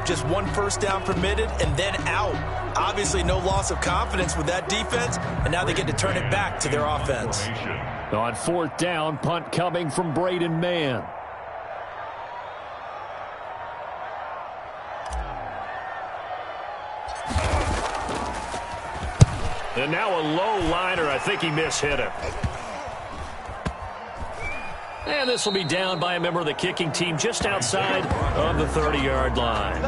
Just one first down permitted and then out. Obviously no loss of confidence with that defense, and now they get to turn it back to their offense. On fourth down, punt coming from Braden Mann. And now a low liner. I think he mishit it. And this will be down by a member of the kicking team just outside of the 30-yard line.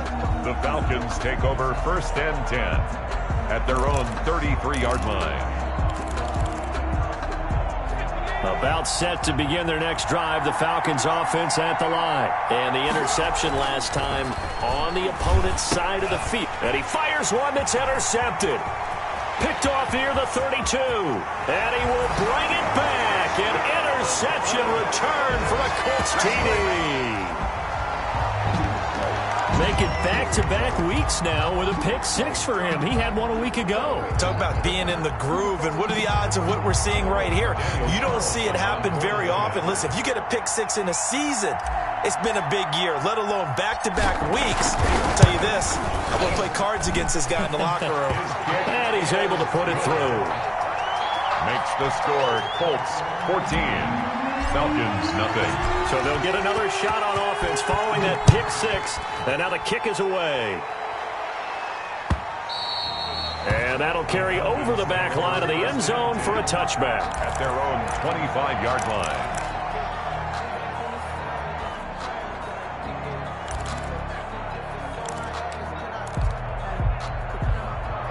The Falcons take over 1st and 10 at their own 33-yard line. About set to begin their next drive, the Falcons offense at the line. And the interception last time on the opponent's side of the field. And he fires one that's intercepted. Picked off here, the 32. And he will bring it back. An interception return for a Colts TD. Make it back-to-back weeks now with a pick-6 for him. He had one a week ago. Talk about being in the groove, and what are the odds of what we're seeing right here? You don't see it happen very often. Listen, if you get a pick-6 in a season, it's been a big year, let alone back-to-back weeks. I'll tell you this, I want to play cards against this guy in the locker room. And he's able to put it through. Makes the score Colts 14. Falcons nothing. So they'll get another shot on offense following that pick-6. And now the kick is away. And that'll carry over the back line of the end zone for a touchback. At their own 25-yard line.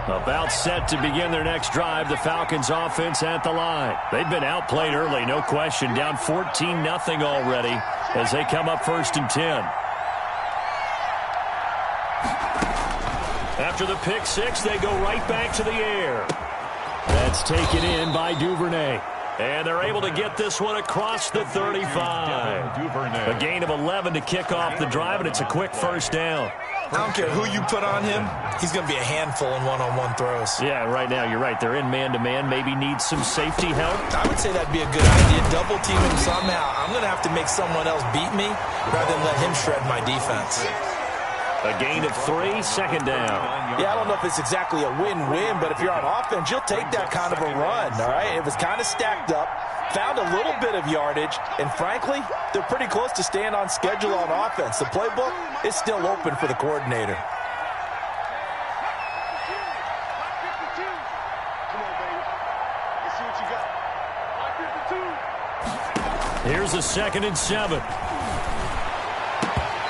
About set to begin their next drive, the Falcons offense at the line. They've been outplayed early, no question. Down 14-0 already as they come up 1st and 10. After the pick-6, they go right back to the air. That's taken in by Duvernay. And they're able to get this one across the 35. A gain of 11 to kick off the drive, and it's a quick first down. I don't care who you put on him, he's going to be a handful in one-on-one throws. Yeah, right now, you're right. They're in man-to-man. Maybe need some safety help. I would say that'd be a good idea. Double team him somehow. I'm going to have to make someone else beat me rather than let him shred my defense. A gain of 3, second down. Yeah, I don't know if it's exactly a win-win, but if you're on offense, you'll take that kind of a run, all right? It was kind of stacked up, found a little bit of yardage, and frankly, they're pretty close to staying on schedule on offense. The playbook is still open for the coordinator. Here's a 2nd and 7.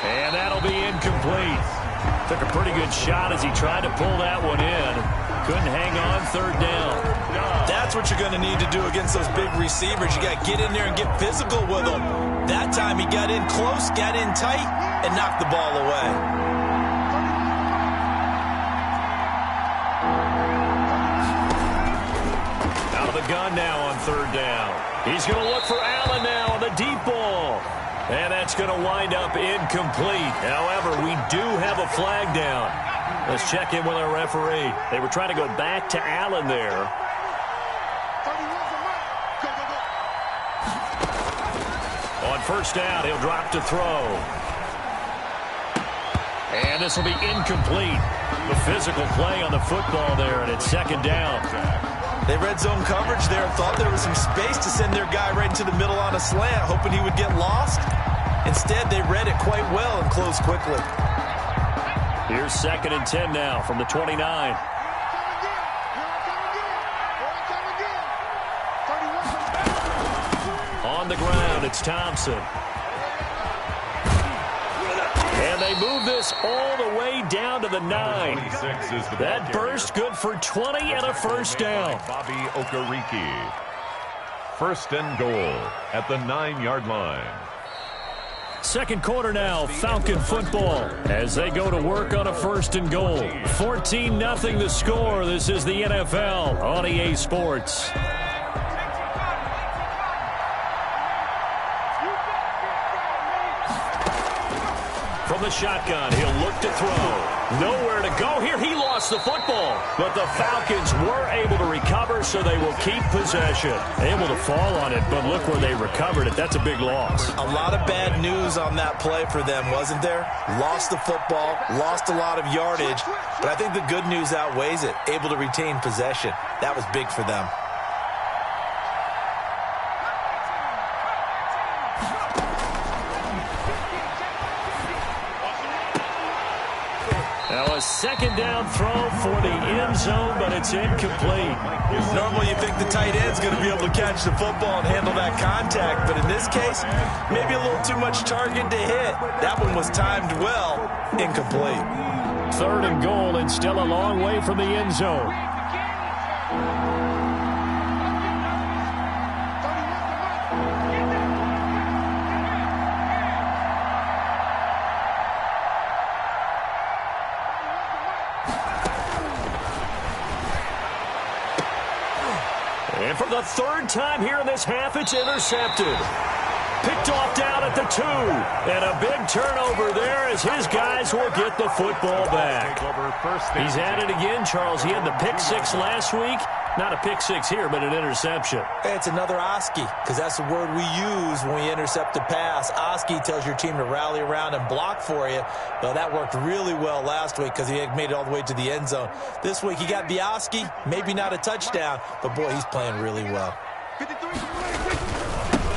And that'll be incomplete. Took a pretty good shot as he tried to pull that one in. Couldn't hang on, 3rd down. That's what you're going to need to do against those big receivers. You got to get in there and get physical with them. That time he got in close, got in tight, and knocked the ball away. Out of the gun now on 3rd down. He's going to look for Allen now on the deep ball. And that's going to wind up incomplete. However, we do have a flag down. Let's check in with our referee. They were trying to go back to Allen there. On 1st down, he'll drop to throw. And this will be incomplete. The physical play on the football there, and it's 2nd down. They red zone coverage there and thought there was some space to send their guy right into the middle on a slant, hoping he would get lost. Instead, they read it quite well and closed quickly. Here's 2nd and 10 now from the 29. On the ground, it's Thompson. And they move this all the way down to the 9. That burst good for 20 and a 1st down. Bobby Okereke. 1st and goal at the 9-yard line. 2nd quarter now, Falcon football, as they go to work on a 1st and goal. 14-0 the score. This is the NFL on EA Sports. From the shotgun, he'll look to throw. Nowhere to go here. He lost lost the football. But the Falcons were able to recover, so they will keep possession. Able to fall on it, but look where they recovered it. That's a big loss. A lot of bad news on that play for them, wasn't there? Lost the football, lost a lot of yardage, but I think the good news outweighs it. Able to retain possession. That was big for them. Now a second down throw for the end zone, but it's incomplete. Normally you think the tight end's going to be able to catch the football and handle that contact, but in this case, maybe a little too much target to hit. That one was timed well, incomplete. 3rd and goal, and still a long way from the end zone. And for the 3rd time here in this half, it's intercepted. Picked off down at the 2. And a big turnover there as his guys will get the football back. He's at it again, Charles. He had the pick 6 last week. Not a pick 6 here, but an interception. Hey, it's another Oski, because that's the word we use when we intercept a pass. Oski tells your team to rally around and block for you. Well, that worked really well last week because he made it all the way to the end zone. This week he got Oski, maybe not a touchdown, but boy, he's playing really well.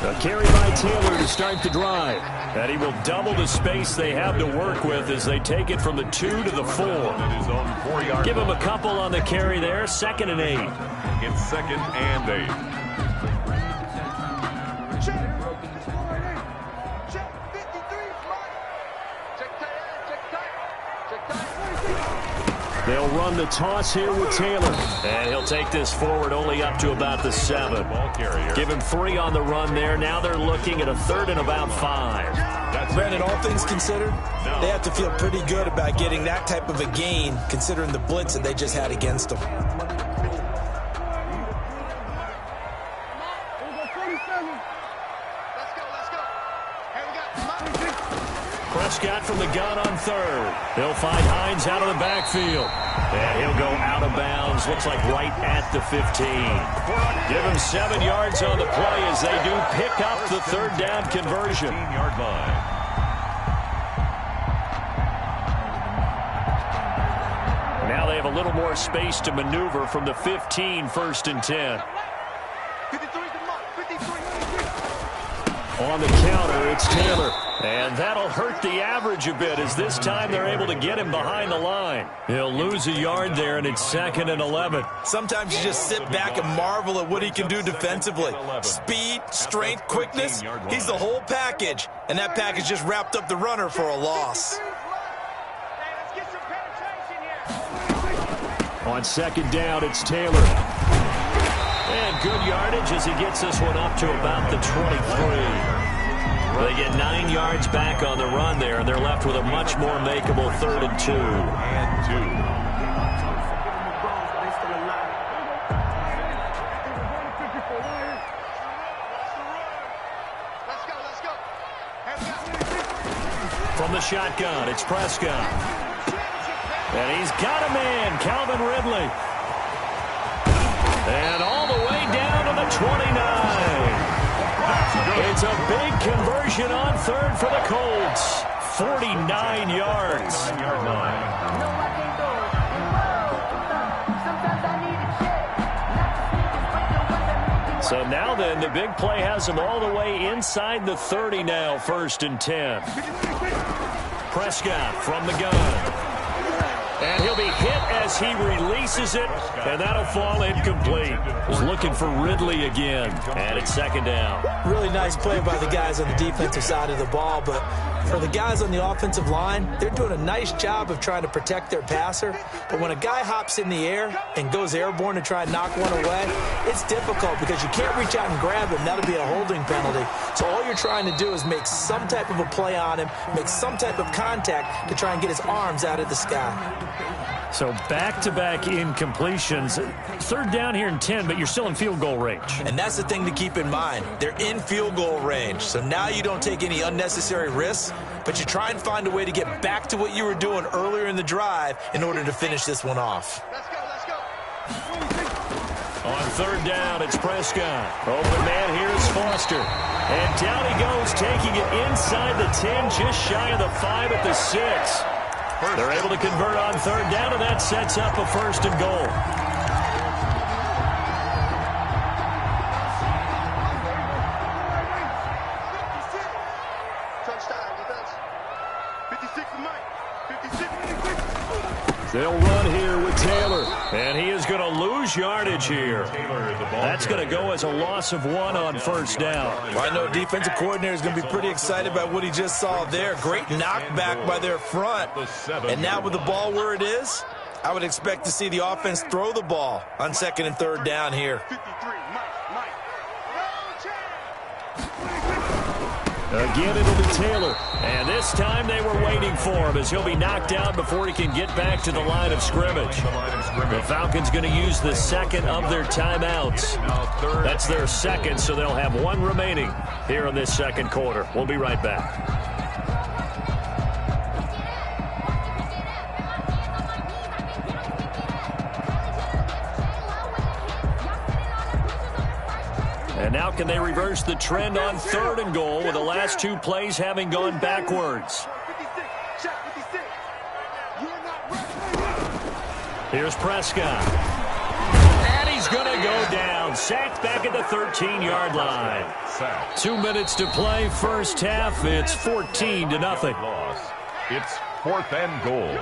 A carry by Taylor to start the drive. And he will double the space they have to work with as they take it from the 2 to the 4. Give him a couple on the carry there. 2nd and 8. It's 2nd and 8. They'll run the toss here with Taylor. And he'll take this forward only up to about the 7. Give him 3 on the run there. Now they're looking at a 3rd and about 5. Brandon, all things considered, they have to feel pretty good about getting that type of a gain, considering the blitz that they just had against them. Prescott from the gun on 3rd. He'll find Hines out of the backfield. And he'll go out of bounds. Looks like right at the 15. Give him 7 yards on the play as they do pick up the 3rd down conversion. 15-yard line. Now they have a little more space to maneuver from the 15, 1st and 10. On the counter, it's Taylor. And that'll hurt the average a bit as this time they're able to get him behind the line. He'll lose a yard there, and it's 2nd and 11. Sometimes you just sit back and marvel at what he can do defensively. Speed, strength, quickness, he's the whole package. And that package just wrapped up the runner for a loss. On 2nd down, it's Taylor. And good yardage as he gets this one up to about the 23. They get 9 yards back on the run there, and they're left with a much more makeable 3rd and 2. From the shotgun, it's Prescott. And he's got a man, Calvin Ridley. And all the way down to the 29. It's a big conversion on 3rd for the Colts. 49 yards. So now then, the big play has him all the way inside the 30 now, 1st and 10. Prescott from the gun. And he'll be hit as he releases it, and that'll fall incomplete. Was looking for Ridley again, and it's 2nd down. Really nice play by the guys on the defensive side of the ball, but for the guys on the offensive line, they're doing a nice job of trying to protect their passer. But when a guy hops in the air and goes airborne to try and knock one away, it's difficult because you can't reach out and grab him. That'll be a holding penalty. So all you're trying to do is make some type of a play on him, make some type of contact to try and get his arms out of the sky. So back-to-back incompletions. 3rd down here and 10, but you're still in field goal range. And that's the thing to keep in mind. They're in field goal range. So now you don't take any unnecessary risks. but you try and find a way to get back to what you were doing earlier in the drive in order to finish this one off. Let's go. On third down, it's Prescott. Open man here is Foster. And down he goes, taking it inside the 10, just shy of the 5 at the 6. They're able to convert on third down, and that sets up a first and goal. They'll run here with Taylor, and he is going to lose yardage here. That's going to go as a loss of 1 on first down. Well, I know defensive coordinator is going to be pretty excited by what he just saw there. Great knockback by their front. And now with the ball where it is, I would expect to see the offense throw the ball on second and third down here. Again, it'll be Taylor. And this time they were waiting for him as he'll be knocked down before he can get back to the line of scrimmage. The Falcons going to use the second of their timeouts. That's their second, so they'll have 1 remaining here in this second quarter. We'll be right back. And now can they reverse the trend on third and goal with the last 2 plays having gone backwards? Here's Prescott. And he's going to go down. Sacked back at the 13-yard line. 2 minutes to play first half. It's 14-0. It's 4th and goal.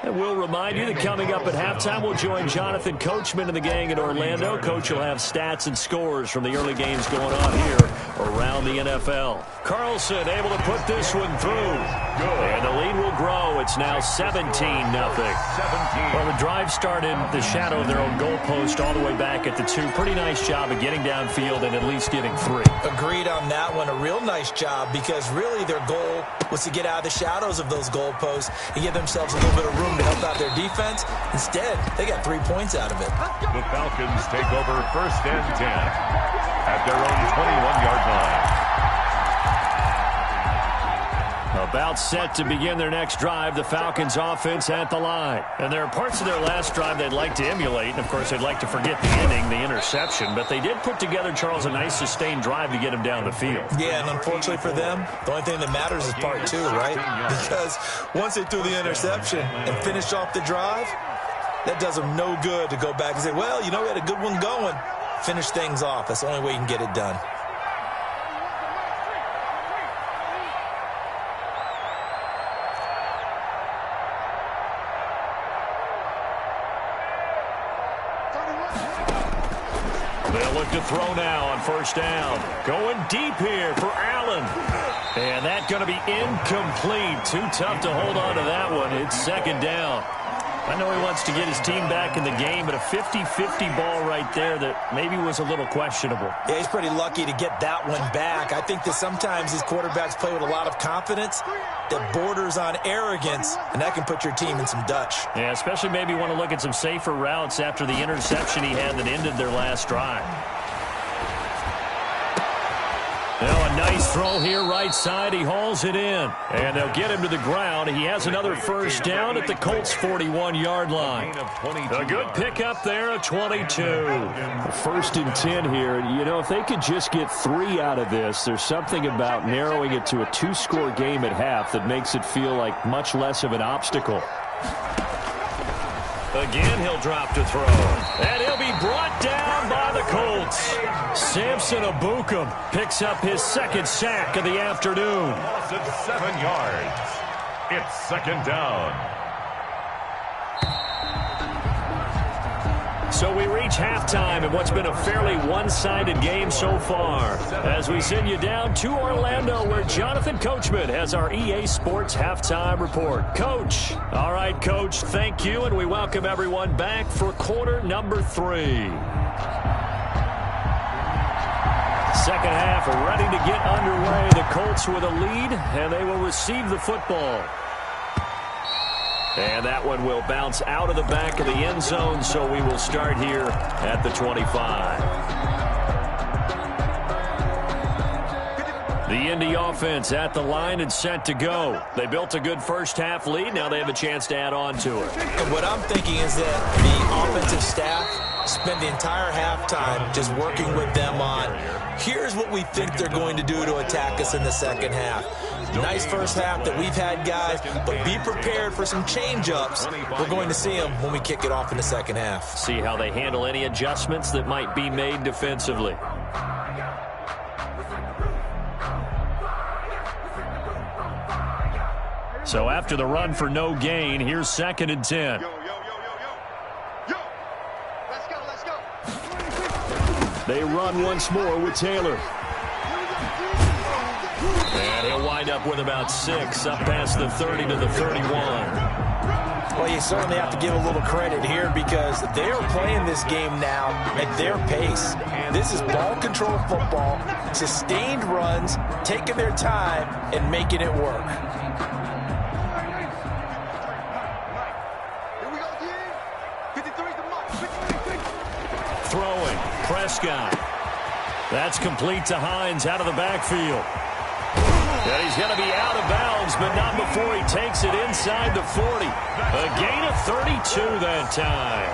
And we'll remind you that coming up at halftime, we'll join Jonathan Coachman and the gang in Orlando. Coach will have stats and scores from the early games going on here around the NFL. Carlson able to put this one through. And the lead will grow. It's now 17-0. Well, the drive started the shadow of their own goalpost all the way back at the 2. Pretty nice job of getting downfield and at least getting 3. Agreed on that one. A real nice job because really their goal was to get out of the shadows of those goalposts and give themselves a little bit of room to help out their defense. Instead, they got 3 points out of it. The Falcons take over 1st and 10 at their own 21-yard line. About set to begin their next drive, the Falcons offense at the line. And there are parts of their last drive they'd like to emulate. And, of course, they'd like to forget the inning, the interception. But they did put together, Charles, a nice sustained drive to get him down the field. Yeah, and unfortunately for them, the only thing that matters is part 2, right? Because once they threw the interception and finished off the drive, that does them no good to go back and say, well, you know, we had a good one going. Finish things off. That's the only way you can get it done. They'll look to throw now on first down. Going deep here for Allen. And that's going to be incomplete. Too tough to hold on to that one. It's second down. I know he wants to get his team back in the game, but a 50-50 ball right there that maybe was a little questionable. Yeah, he's pretty lucky to get that one back. I think that sometimes these quarterbacks play with a lot of confidence that borders on arrogance, and that can put your team in some Dutch. Yeah, especially maybe want to look at some safer routes after the interception he had that ended their last drive. Now a nice throw here right side. He hauls it in. And they'll get him to the ground. He has another first down at the Colts' 41-yard line. A good pickup there, a 22. 1st and 10 here. You know, if they could just get 3 out of this, there's something about narrowing it to a 2-score game at half that makes it feel like much less of an obstacle. Again, he'll drop to throw. And he'll be brought down by the Colts. Samson Ebukam picks up his 2nd sack of the afternoon. Loss of 7 yards. It's second down. So we reach halftime in what's been a fairly one-sided game so far. As we send you down to Orlando, where Jonathan Coachman has our EA Sports Halftime Report. Coach. All right, Coach, thank you, and we welcome everyone back for quarter number 3. Second half ready to get underway. The Colts with a lead, and they will receive the football. And that one will bounce out of the back of the end zone, so we will start here at the 25. The Indy offense at the line and set to go. They built a good first-half lead. Now they have a chance to add on to it. And what I'm thinking is that the offensive staff spend the entire halftime just working with them on, here's what we think they're going to do to attack us in the second half. Nice first half that we've had, guys, but be prepared for some change-ups. We're going to see them when we kick it off in the second half. See how they handle any adjustments that might be made defensively. So after the run for no gain, here's 2nd and 10. They run once more with Taylor. And he'll wind up with about 6, up past the 30 to the 31. Well, you certainly have to give a little credit here because they are playing this game now at their pace. This is ball control football, sustained runs, taking their time and making it work. Throwing, Prescott. That's complete to Hines out of the backfield. And he's going to be out of bounds, but not before he takes it inside the 40. A gain of 32 that time.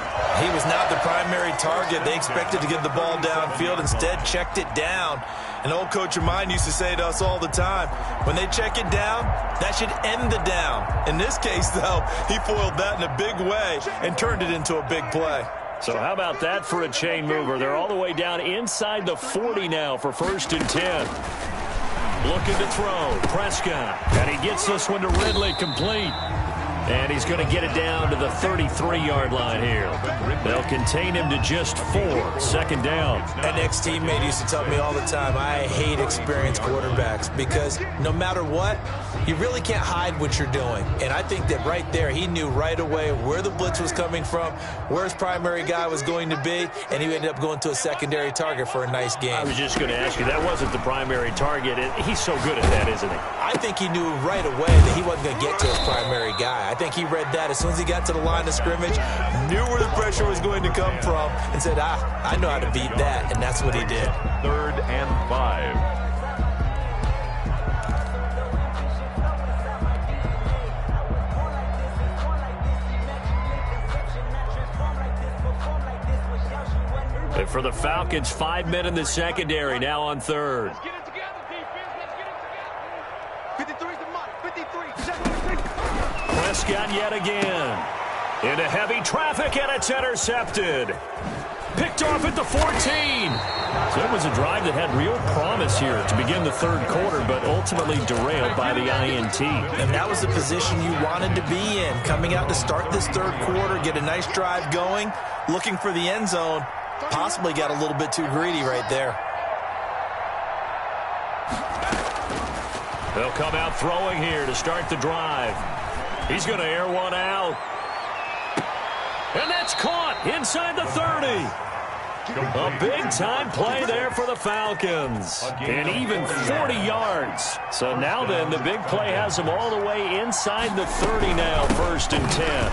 He was not the primary target. They expected to get the ball downfield, instead checked it down. An old coach of mine used to say to us all the time, when they check it down, that should end the down. In this case, though, he foiled that in a big way and turned it into a big play. So how about that for a chain mover? They're all the way down inside the 40 now for 1st and 10. Looking to throw, Prescott, and he gets this one to Ridley, complete. And he's going to get it down to the 33-yard line here. They'll contain him to just 4, 2nd down. An ex-teammate used to tell me all the time, I hate experienced quarterbacks because no matter what, you really can't hide what you're doing. And I think that right there, he knew right away where the blitz was coming from, where his primary guy was going to be, and he ended up going to a secondary target for a nice game. I was just going to ask you, that wasn't the primary target. He's so good at that, isn't he? I think he knew right away that he wasn't going to get to his primary guy. I think he read that as soon as he got to the line of scrimmage, knew where the pressure was going to come from, and said, I know how to beat that, and that's what he did. 3rd and 5. And for the Falcons, 5 men in the secondary, now on 3rd. Let's get it together, defense. Let's get it together. 53's the mark. 53. Prescott yet again. Into heavy traffic, and it's intercepted. Picked off at the 14. So it was a drive that had real promise here to begin the 3rd quarter, but ultimately derailed by the INT. And that was the position you wanted to be in. Coming out to start this 3rd quarter, get a nice drive going, looking for the end zone. Possibly got a little bit too greedy right there. They'll come out throwing here to start the drive. He's going to air one out. And that's caught inside the 30. A big-time play there for the Falcons. And even 40 yards. So now then, the big play has them all the way inside the 30 now, 1st and 10.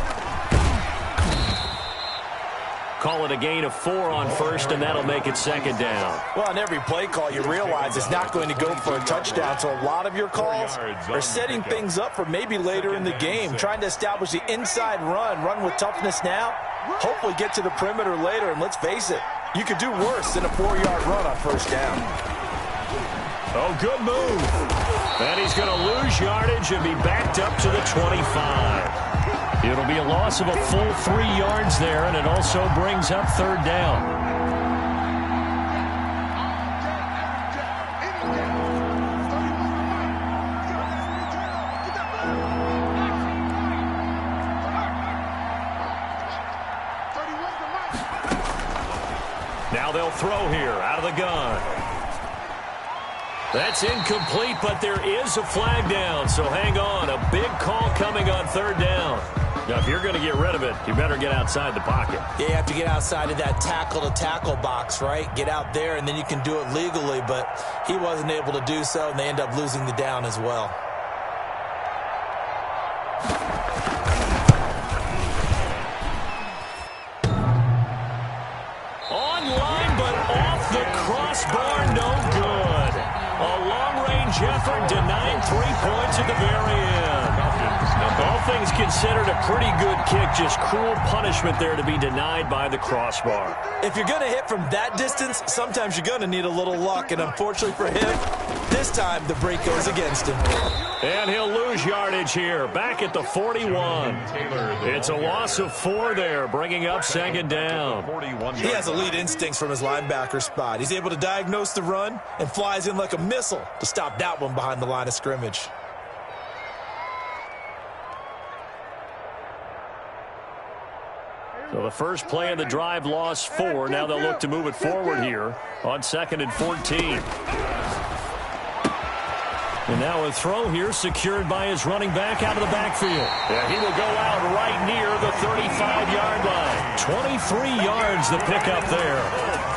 Call it a gain of 4 on 1st, and that'll make it 2nd down. Well, on every play call, you realize it's not going to go for a touchdown. So a lot of your calls are setting things up for maybe later in the game, trying to establish the inside run with toughness now, hopefully get to the perimeter later. And let's face it, you could do worse than a 4-yard run on 1st down. Oh, good move. And he's going to lose yardage and be backed up to the 25. It'll be a loss of a full 3 yards there, and it also brings up 3rd down. Now they'll throw here out of the gun. That's incomplete, but there is a flag down, so hang on. A big call coming on 3rd down. Now, if you're going to get rid of it, you better get outside the pocket. Yeah, you have to get outside of that tackle-to-tackle box, right? Get out there, and then you can do it legally, but he wasn't able to do so, and they end up losing the down as well. On line, but off the crossbar, no good. A long-range things considered, a pretty good kick. Just cruel punishment there to be denied by the crossbar. If you're going to hit from that distance, sometimes you're going to need a little luck. And unfortunately for him, this time the break goes against him. And he'll lose yardage here. Back at the 41. It's a loss of 4 there, bringing up second down. He has elite instincts from his linebacker spot. He's able to diagnose the run and flies in like a missile to stop that one behind the line of scrimmage. So the first play of the drive lost 4. Now they'll look to move it forward here on 2nd and 14. And now a throw here secured by his running back out of the backfield. Yeah, he will go out right near the 35-yard line. 23 yards the pickup there.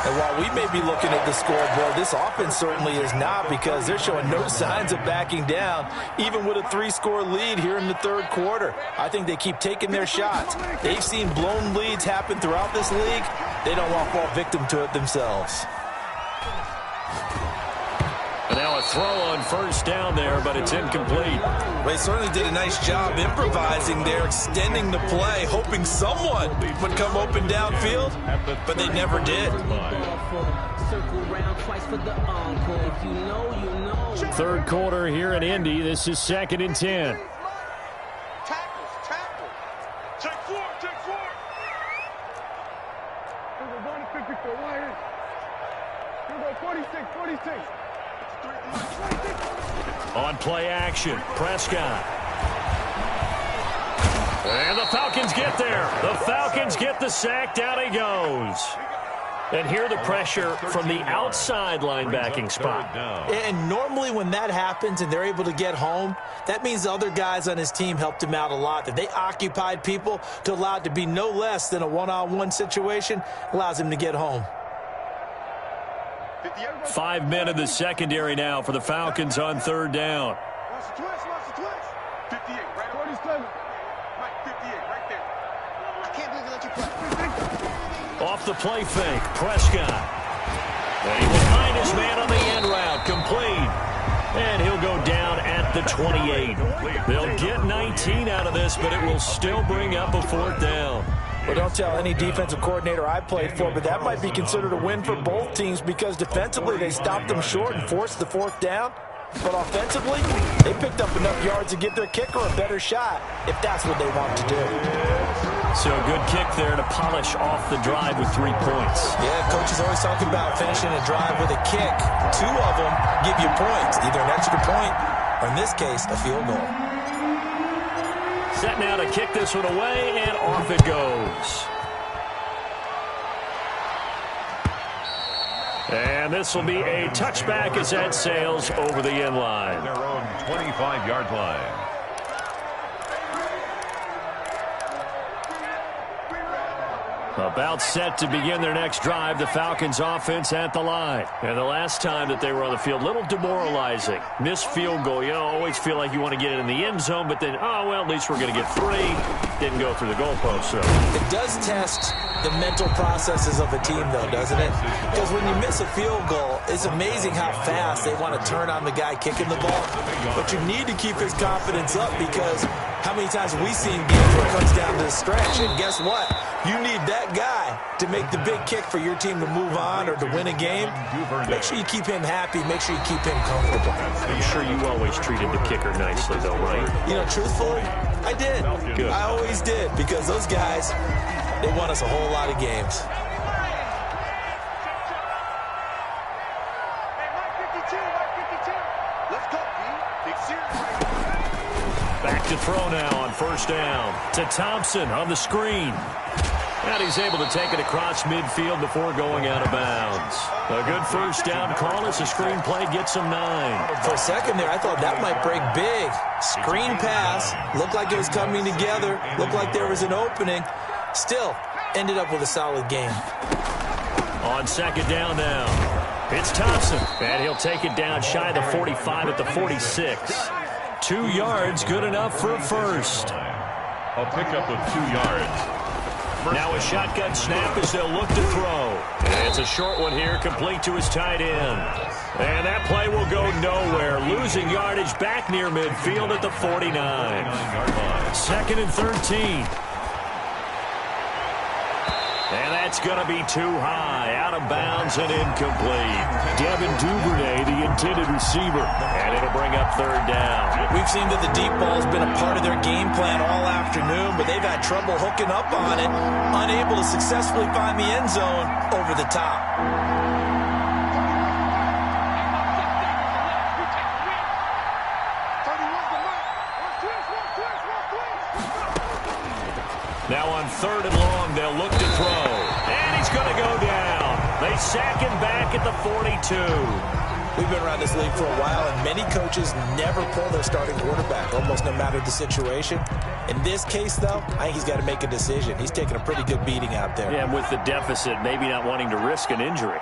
And while we may be looking at the scoreboard, this offense certainly is not, because they're showing no signs of backing down, even with a 3-score lead here in the third quarter. I think they keep taking their shots. They've seen blown leads happen throughout this league. They don't want to fall victim to it themselves. And now a throw on first down there, but it's incomplete. They certainly did a nice job improvising there, extending the play, hoping someone would come open downfield, but they never did. Third quarter here in Indy. This is 2nd and 10. Tackles. Take 4. We're going to 54 right here. We're going 46. On play action, Prescott. And the Falcons get there. The Falcons get the sack. Down he goes. And here the pressure from the outside linebacking spot. And normally when that happens and they're able to get home, that means the other guys on his team helped him out a lot. That they occupied people to allow it to be no less than a one-on-one situation, allows him to get home. 5 men in the secondary now for the Falcons on third down. Lots of twist. 58, right 47. Right, 58, right there. I can't believe they let you play. Off the play fake, Prescott. And he will find his man on the end route, complete. And he'll go down at the 28. They'll get 19 out of this, but it will still bring up a 4th down. Well, don't tell any defensive coordinator I played for, but that might be considered a win for both teams, because defensively they stopped them short and forced the 4th down. But offensively, they picked up enough yards to give their kicker a better shot, if that's what they want to do. So a good kick there to polish off the drive with 3 points. Yeah, coaches always talking about finishing a drive with a kick. 2 of them give you points, either an extra point or, in this case, a field goal. Set now to kick this one away, and off it goes. And this will be a touchback as that sails over the end line. Their own 25-yard line. About set to begin their next drive, the Falcons offense at the line. And the last time that they were on the field, a little demoralizing. Missed field goal. You always feel like you want to get it in the end zone, but then, oh, well, at least we're going to get 3. Didn't go through the goalpost. So it does test the mental processes of a team, though, doesn't it? Because when you miss a field goal, it's amazing how fast they want to turn on the guy kicking the ball. But you need to keep his confidence up, because how many times have we seen games where it comes down to the stretch? And guess what? You need that guy to make the big kick for your team to move on or to win a game. Make sure you keep him happy. Make sure you keep him comfortable. I'm sure you always treated the kicker nicely, though, right? You know, truthfully, I did. Good. I always did, because those guys, they won us a whole lot of games. Hey, right 52. Let's go, B. Big series right here. Back to throw now on first down to Thompson on the screen. And he's able to take it across midfield before going out of bounds. A good first down call as the screen play gets him 9. For a second there, I thought that might break big. Screen pass. Looked like it was coming together. Looked like there was an opening. Still, ended up with a solid game. On second down now, it's Thompson. And he'll take it down shy of the 45 at the 46. 2 yards, good enough for a first. A pickup of 2 yards. Now a shotgun snap as they'll look to throw. And it's a short one here, complete to his tight end. And that play will go nowhere. Losing yardage back near midfield at the 49. 2nd and 13. And that's going to be too high, out of bounds and incomplete. Devin Duvernay, the intended receiver. And it'll bring up 3rd down. We've seen that the deep ball's been a part of their game plan all afternoon, but they've had trouble hooking up on it, unable to successfully find the end zone over the top. Now on 3rd and long, they'll look to throw. And he's going to go down. They sack him back at the 42. We've been around this league for a while, and many coaches never pull their starting quarterback, almost no matter the situation. In this case, though, I think he's got to make a decision. He's taking a pretty good beating out there. Yeah, and with the deficit, maybe not wanting to risk an injury.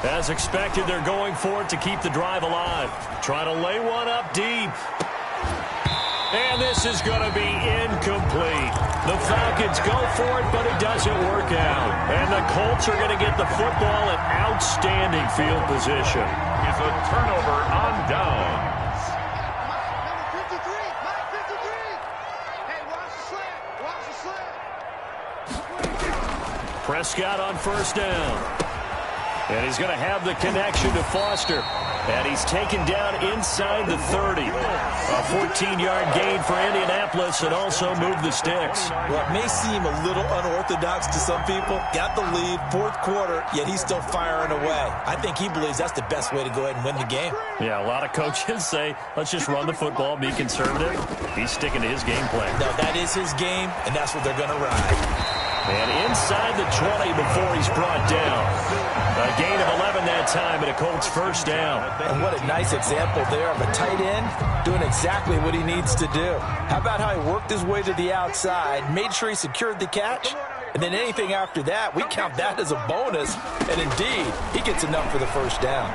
As expected, they're going for it to keep the drive alive. Trying to lay one up deep. And this is going to be incomplete. The Falcons go for it, but it doesn't work out. And the Colts are going to get the football in outstanding field position. It's a turnover on downs. Number 53. Hey, watch the slant. Prescott on 1st down. And he's going to have the connection to Foster. And he's taken down inside the 30. A 14-yard gain for Indianapolis and also moved the sticks. Well, it may seem a little unorthodox to some people. Got the lead, 4th quarter, yet he's still firing away. I think he believes that's the best way to go ahead and win the game. Yeah, a lot of coaches say, let's just run the football, be conservative. He's sticking to his game plan. No, that is his game, and that's what they're going to ride. And inside the 20 before he's brought down. A gain of 11 that time and a Colts 1st down. And what a nice example there of a tight end doing exactly what he needs to do. How about how he worked his way to the outside, made sure he secured the catch, and then anything after that, we count that as a bonus. And indeed, he gets enough for the 1st down.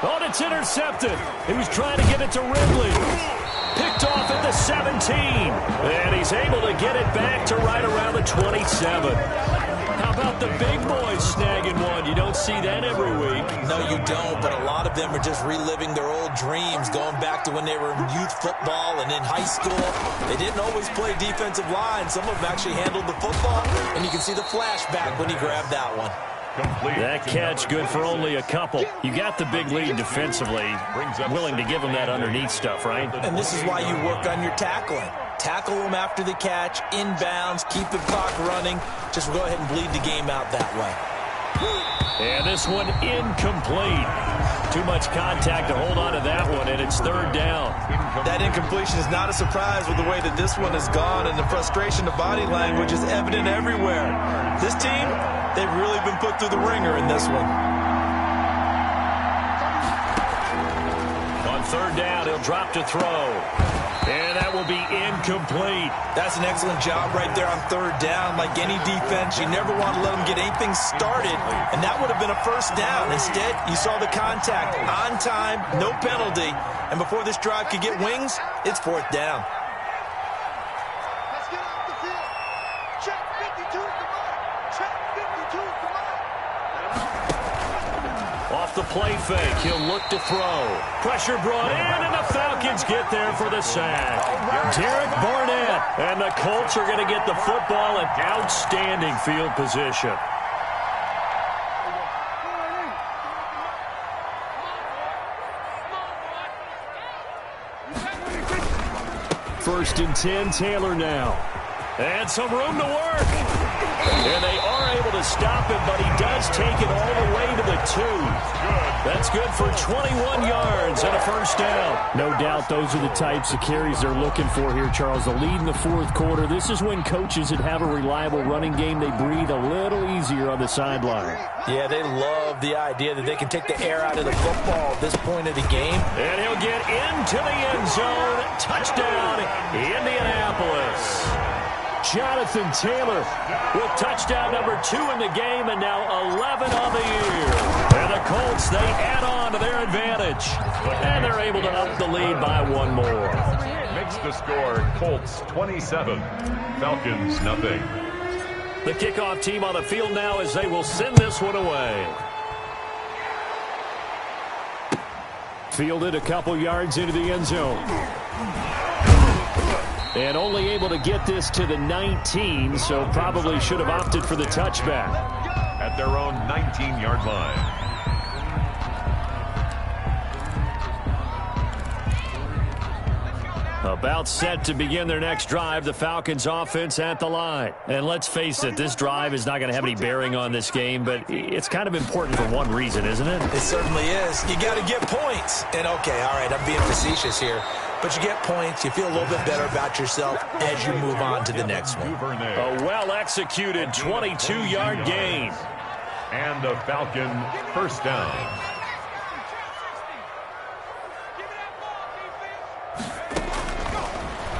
Oh, it's intercepted. He was trying to get it to Ridley. Picked off at the 17. And he's able to get it back to right around the 27. How about the big boys snagging one? You don't see that every week. No, you don't, but a lot of them are just reliving their old dreams, going back to when they were in youth football and in high school. They didn't always play defensive line. Some of them actually handled the football, and you can see the flashback when he grabbed that one. That catch good for only a couple. You got the big lead defensively. Willing to give him that underneath stuff, right? And this is why you work on your tackling. Tackle them after the catch, inbounds, keep the clock running. Just go ahead and bleed the game out that way. And this one incomplete. Too much contact to hold on to that one, and it's 3rd down. That incompletion is not a surprise with the way that this one has gone, and the frustration of body language is evident everywhere. This team, they've really been put through the ringer in this one. On 3rd down, he'll drop to throw. And that will be incomplete. That's an excellent job right there on 3rd down. Like any defense, you never want to let them get anything started, and that would have been a 1st down. Instead, you saw the contact on time, no penalty, and before this drive could get wings, it's 4th down. Let's get off the field. Check 52, come on. Check 52, come on. Off the play fake, he'll look to throw. Pressure brought in, and the Falcons get there for the sack. Derek Barnett, and the Colts are going to get the football in outstanding field position. First and 10, Taylor now. And some room to work. And they are able to stop him, but he does take it all the way to the 2. That's good for 21 yards and a 1st down. No doubt those are the types of carries they're looking for here, Charles. The lead in the 4th quarter. This is when coaches that have a reliable running game, they breathe a little easier on the sideline. Yeah, they love the idea that they can take the air out of the football at this point of the game. And he'll get into the end zone. Touchdown, Indianapolis. Jonathan Taylor with touchdown number 2 in the game and now 11 on the year. And the Colts, they add on to their advantage. And they're able to up the lead by 1 more. Makes the score Colts 27, Falcons nothing. The kickoff team on the field now as they will send this one away. Fielded a couple yards into the end zone. And only able to get this to the 19, so probably should have opted for the touchback. At their own 19-yard line. About set to begin their next drive, the Falcons offense at the line. And let's face it, this drive is not going to have any bearing on this game, but it's kind of important for one reason, isn't it? It certainly is. You got to get points. And okay, all right, I'm being facetious here. But you get points, you feel a little bit better about yourself as you move on to the next one. A well-executed 22-yard gain. And a Falcon first down.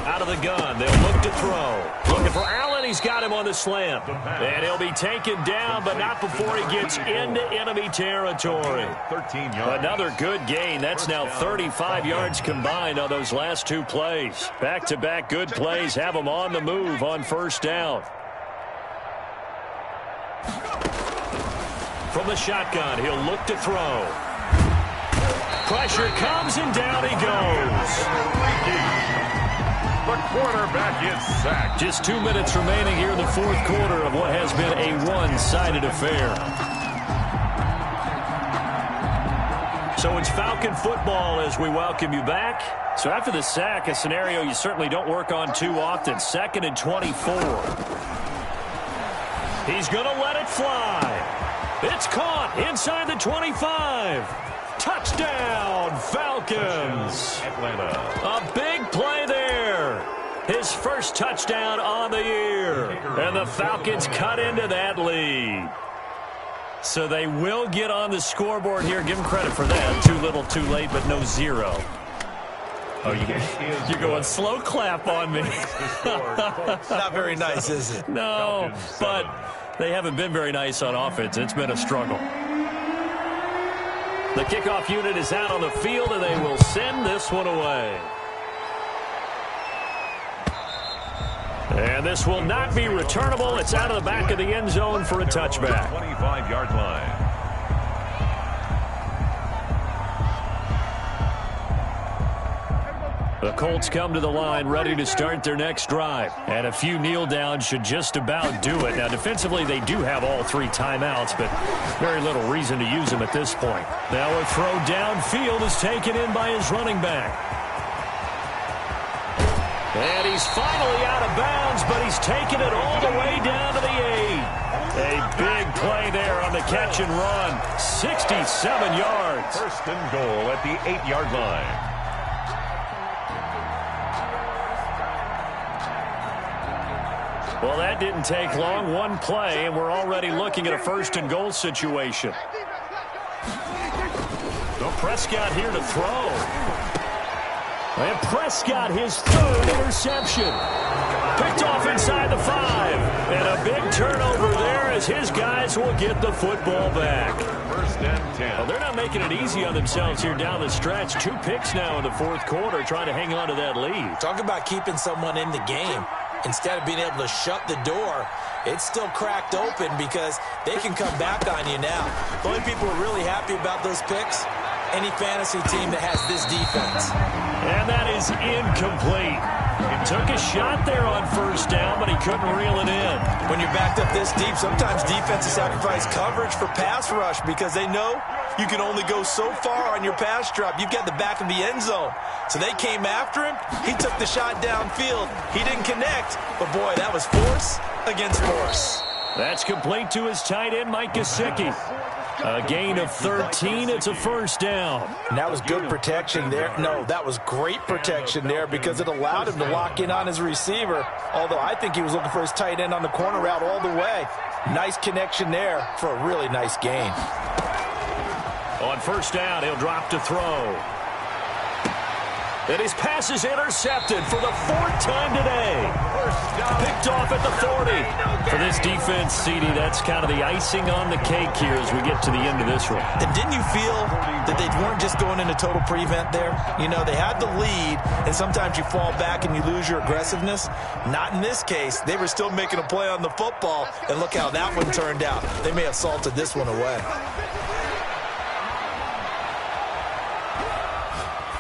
Out of the gun, they'll look to throw. Looking for Allen, he's got him on the slant. And he'll be taken down, but not before he gets into enemy territory. 13 yards. Another good gain. That's now 35 yards combined on those last 2 plays. Back-to-back good plays have them on the move on first down. From the shotgun, he'll look to throw. Pressure comes, and down he goes. The quarterback is sacked. Just 2 minutes remaining here in the 4th quarter of what has been a one-sided affair. So it's Falcon football as we welcome you back. So after the sack, a scenario you certainly don't work on too often. 2nd and 24. He's going to let it fly. It's caught inside the 25. Touchdown, Falcons. Atlanta. A big play there. His first touchdown on the year. And the Falcons cut into that lead. So they will get on the scoreboard here. Give them credit for that. Too little, too late, but no 0. Oh, you're going slow clap on me. Not very nice, is it? No, but they haven't been very nice on offense. It's been a struggle. The kickoff unit is out on the field, and they will send this one away. And this will not be returnable. It's out of the back of the end zone for a touchback. 25-yard line. The Colts come to the line ready to start their next drive. And a few kneel downs should just about do it. Now, defensively, they do have all 3 timeouts, but very little reason to use them at this point. Now a throw downfield is taken in by his running back. And he's finally out of bounds, but he's taken it all the way down to the 8. A big play there on the catch and run. 67 yards. First and goal at the 8-yard line. Well, that didn't take long. 1 play, and we're already looking at a first and goal situation. So Prescott here to throw. And Prescott, his 3rd interception. Picked off inside the 5. And a big turnover there as his guys will get the football back. First and 10. Well, they're not making it easy on themselves here down the stretch. 2 picks now in the 4th quarter trying to hang on to that lead. Talk about keeping someone in the game. Instead of being able to shut the door, it's still cracked open because they can come back on you now. The only people who are really happy about those picks, any fantasy team that has this defense. And that is incomplete. He took a shot there on first down, but he couldn't reel it in. When you're backed up this deep, sometimes defenses sacrifice coverage for pass rush because they know you can only go so far on your pass drop. You've got the back of the end zone. So they came after him. He took the shot downfield. He didn't connect, but boy, that was force against force. That's complete to his tight end, Mike Gesicki. A gain of 13. It's a first down. And that was good protection there. No, that was great protection there because it allowed him to lock in on his receiver, although I think he was looking for his tight end on the corner route all the way. Nice connection there for a really nice gain. On first down, he'll drop to throw. And his pass is intercepted for the 4th time today. First down Picked off at the 40. For this defense, CD, that's kind of the icing on the cake here as we get to the end of this one. And didn't you feel that they weren't just going into total prevent there? You know, they had the lead, and sometimes you fall back and you lose your aggressiveness. Not in this case. They were still making a play on the football, and look how that one turned out. They may have salted this one away.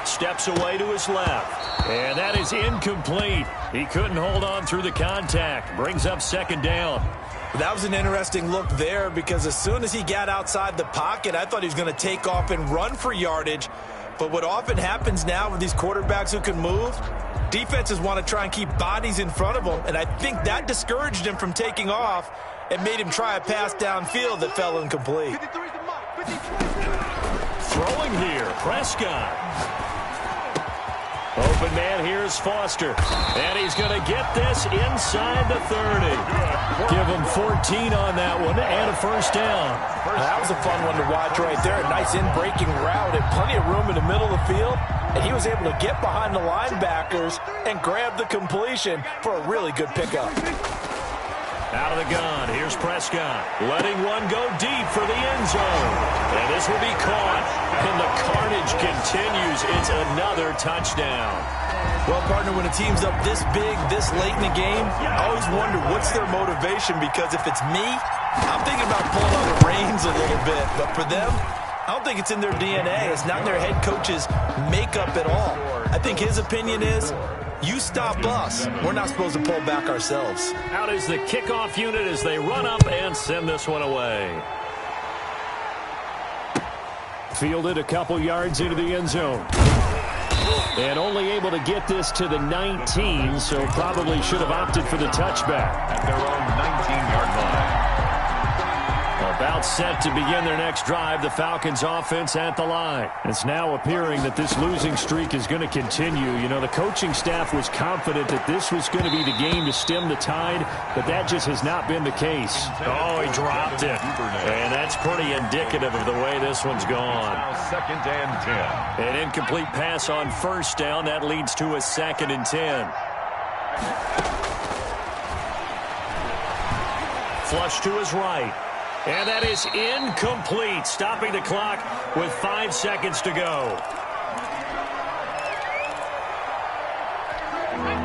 Steps away to his left. And that is incomplete. He couldn't hold on through the contact. Brings up second down. That was an interesting look there because as soon as he got outside the pocket, I thought he was going to take off and run for yardage. But what often happens now with these quarterbacks who can move, defenses want to try and keep bodies in front of them, and I think that discouraged him from taking off and made him try a pass downfield that fell incomplete. Throwing here, Prescott. Open man, here's Foster. And he's going to get this inside the 30. Give him 14 on that one and a first down. That was a fun one to watch right there. A nice in-breaking route and plenty of room in the middle of the field. And he was able to get behind the linebackers and grab the completion for a really good pickup. Out of the gun, here's Prescott. Letting one go deep for the end zone. And this will be caught. And the carnage continues. It's another touchdown. Well, partner, when a team's up this big, this late in the game, I always wonder what's their motivation, because if it's me, I'm thinking about pulling on the reins a little bit. But for them, I don't think it's in their DNA. It's not in their head coach's makeup at all. I think his opinion is, you stop us, we're not supposed to pull back ourselves. Out is the kickoff unit as they run up and send this one away. Fielded a couple yards into the end zone. And only able to get this to the 19, so probably should have opted for the touchback. At their own 19-yard line. About set to begin their next drive, the Falcons offense at the line. It's now appearing that this losing streak is going to continue. You know, the coaching staff was confident that this was going to be the game to stem the tide, but that just has not been the case. Oh, he dropped it. And that's pretty indicative of the way this one's gone. Now 2nd and 10. An incomplete pass on first down. That leads to a 2nd and 10. Flush to his right. And that is incomplete, stopping the clock with 5 seconds to go.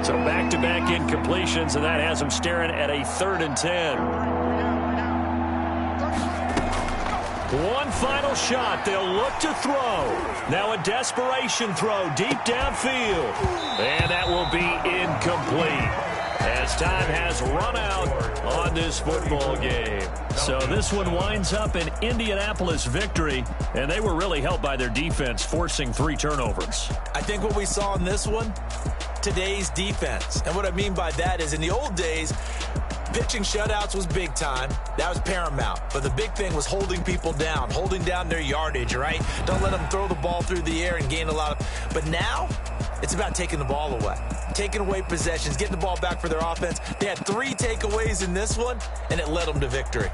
So back-to-back incompletions, and that has them staring at a 3rd and 10. One final shot. They'll look to throw. Now a desperation throw deep downfield. And that will be incomplete, as time has run out on this football game. So this one winds up an Indianapolis victory, and they were really helped by their defense, forcing 3 turnovers. I think what we saw in this one, today's defense. And what I mean by that is, in the old days, pitching shutouts was big time. That was paramount. But the big thing was holding people down, holding down their yardage, right? Don't let them throw the ball through the air and gain a lot of... But now, it's about taking the ball away. Taking away possessions, getting the ball back for their offense. They had 3 takeaways in this one, and it led them to victory.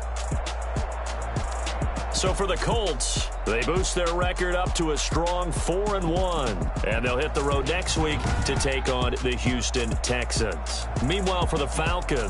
So for the Colts, they boost their record up to a strong 4-1. And they'll hit the road next week to take on the Houston Texans. Meanwhile, for the Falcons,